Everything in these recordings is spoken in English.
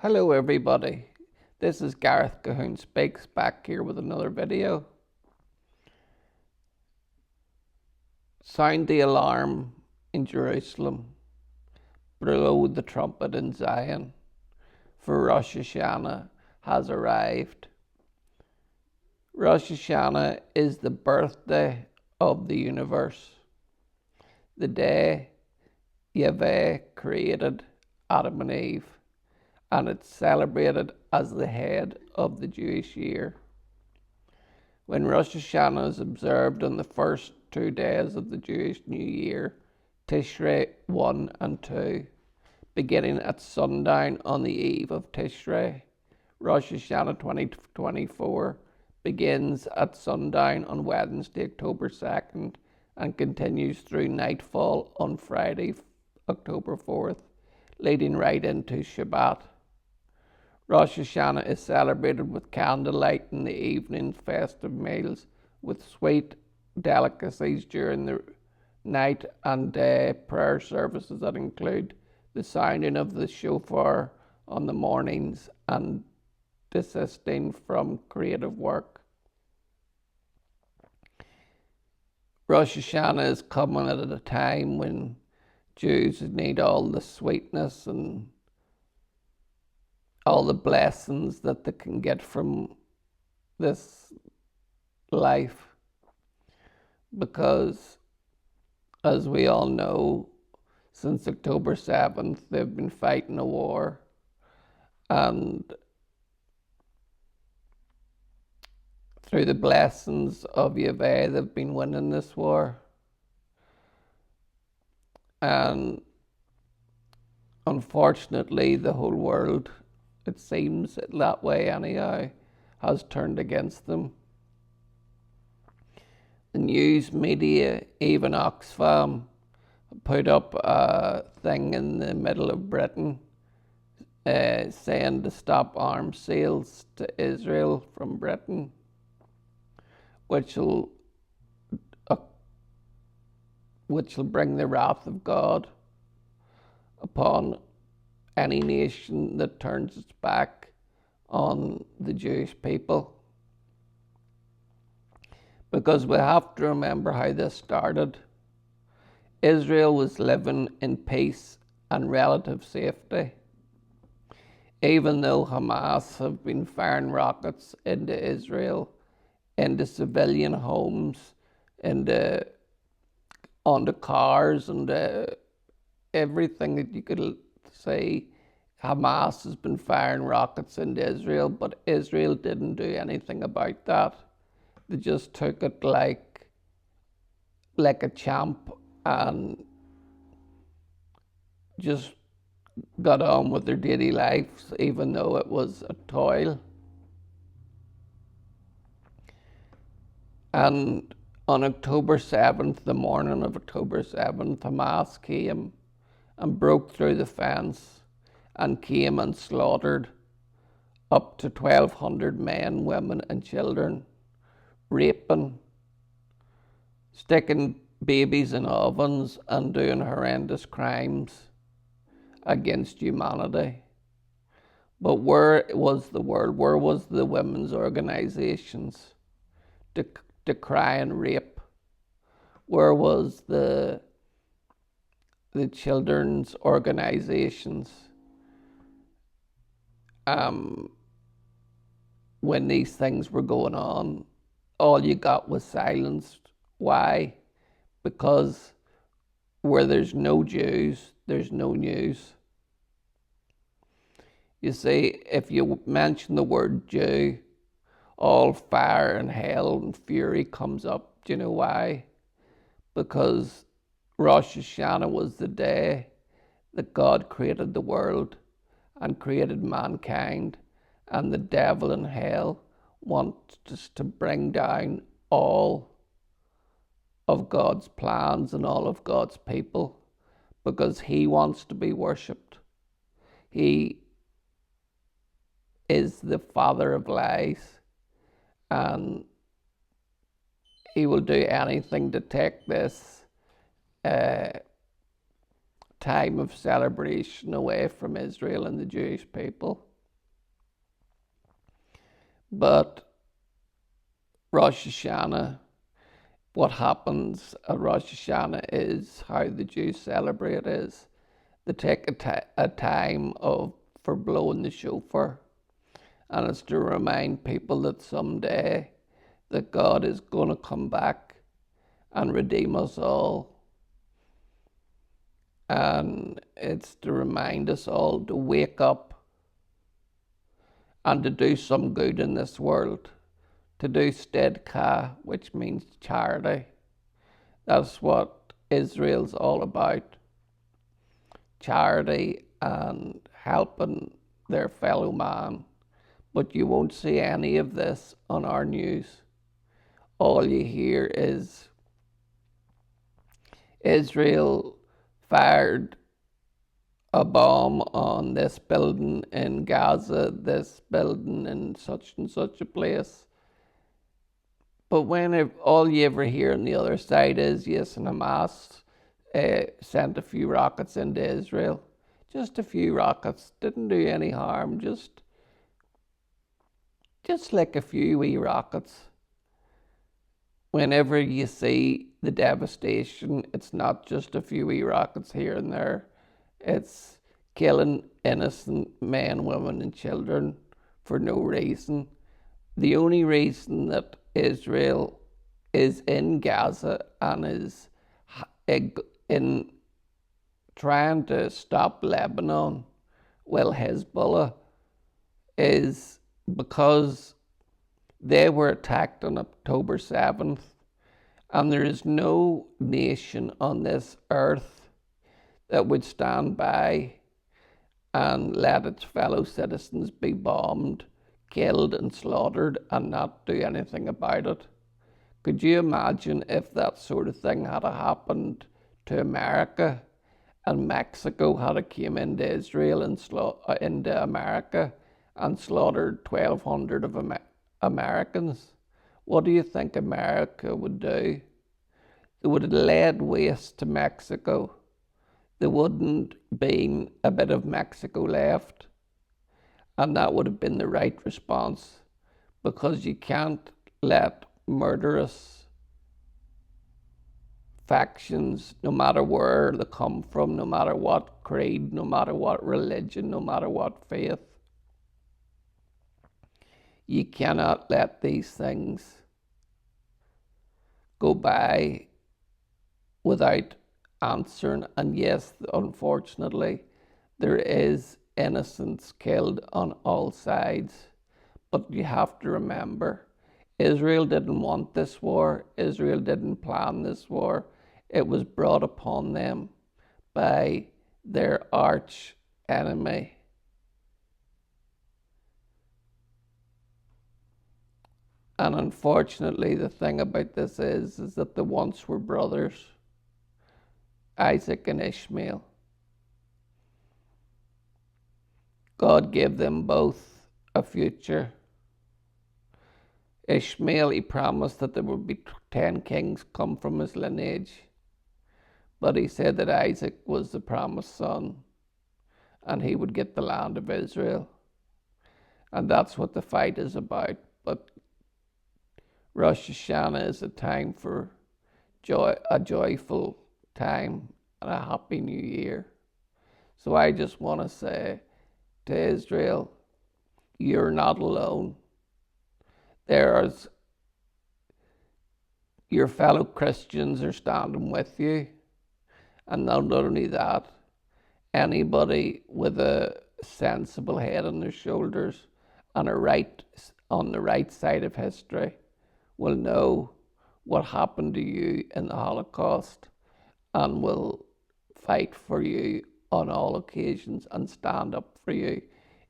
Hello everybody, this is Gareth Cahoon Speaks back here with another video. Sound the alarm in Jerusalem, blow the trumpet in Zion, for Rosh Hashanah has arrived. Rosh Hashanah is the birthday of the universe, the day Yahweh created Adam and Eve, and it's celebrated as the head of the Jewish year. When Rosh Hashanah is observed on the first 2 days of the Jewish New Year, Tishrei 1 and 2, beginning at sundown on the eve of Tishrei, Rosh Hashanah 2024 begins at sundown on Wednesday, October 2nd, and continues through nightfall on Friday, October 4th, leading right into Shabbat. Rosh Hashanah is celebrated with candlelight in the evening, festive meals with sweet delicacies during the night and day prayer services that include the sounding of the shofar on the mornings and desisting from creative work. Rosh Hashanah is coming at a time when Jews need all the sweetness and all the blessings that they can get from this life, because as we all know, since October 7th they've been fighting a war, and through the blessings of Yahweh they've been winning this war. And unfortunately the whole world, it seems that way anyhow, has turned against them. The news media, even Oxfam, put up a thing in the middle of Britain saying to stop arms sales to Israel from Britain, which will bring the wrath of God upon any nation that turns its back on the Jewish people. Because we have to remember how this started. Israel was living in peace and relative safety, even though Hamas have been firing rockets into Israel, into civilian homes, onto cars, and everything that you could say. Hamas has been firing rockets into Israel, but Israel didn't do anything about that. They just took it like a champ and just got on with their daily lives, even though it was a toil. And on October 7th, the morning of October 7th, Hamas came and broke through the fence and came and slaughtered up to 1,200 men, women and children, raping, sticking babies in ovens and doing horrendous crimes against humanity. But where was the world? Where was the women's organizations decrying rape? Where was the children's organizations when these things were going on? All you got was silence. Why? Because where there's no Jews, there's no news. You see, if you mention the word Jew, all fire and hell and fury comes up. Do you know why? Because Rosh Hashanah was the day that God created the world and created mankind, and the devil in hell wants to bring down all of God's plans and all of God's people, because he wants to be worshipped. He is the father of lies, and he will do anything to take this time of celebration away from Israel and the Jewish people. But Rosh Hashanah, what happens at Rosh Hashanah is how the Jews celebrate is they take a time for blowing the shofar, and it's to remind people that someday that God is going to come back and redeem us all. And it's to remind us all to wake up and to do some good in this world, to do stedka, which means charity. That's what Israel's all about. Charity and helping their fellow man. But you won't see any of this on our news. All you hear is Israel fired a bomb on this building in Gaza, this building in such and such a place. But when all you ever hear on the other side is, yes, and Hamas sent a few rockets into Israel. Just a few rockets, didn't do any harm, just like a few wee rockets. Whenever you see the devastation, it's not just a few wee rockets here and there. It's killing innocent men, women, and children for no reason. The only reason that Israel is in Gaza and is in trying to stop Lebanon, well, Hezbollah, is because they were attacked on October 7th, and there is no nation on this earth that would stand by and let its fellow citizens be bombed, killed, and slaughtered and not do anything about it. Could you imagine if that sort of thing had happened to America and Mexico had came into Israel and into America and slaughtered 1,200 of Americans? What do you think America would do? They would have laid waste to Mexico. There wouldn't be a bit of Mexico left. And that would have been the right response, because you can't let murderous factions, no matter where they come from, no matter what creed, no matter what religion, no matter what faith, you cannot let these things go by without answering. And yes, unfortunately, there is innocents killed on all sides. But you have to remember, Israel didn't want this war. Israel didn't plan this war. It was brought upon them by their arch enemy. And unfortunately, the thing about this is that they once were brothers, Isaac and Ishmael. God gave them both a future. Ishmael, he promised that there would be 10 kings come from his lineage. But he said that Isaac was the promised son and he would get the land of Israel. And that's what the fight is about. But Rosh Hashanah is a time for joy, a joyful time, and a happy new year. So I just want to say to Israel, you're not alone. Your fellow Christians are standing with you. And not only that, anybody with a sensible head on their shoulders and on the right side of history will know what happened to you in the Holocaust and will fight for you on all occasions and stand up for you.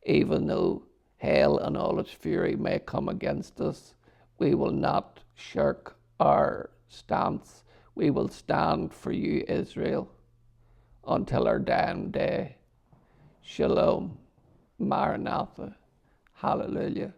Even though hell and all its fury may come against us, we will not shirk our stance. We will stand for you, Israel, until our dying day. Shalom. Maranatha. Hallelujah.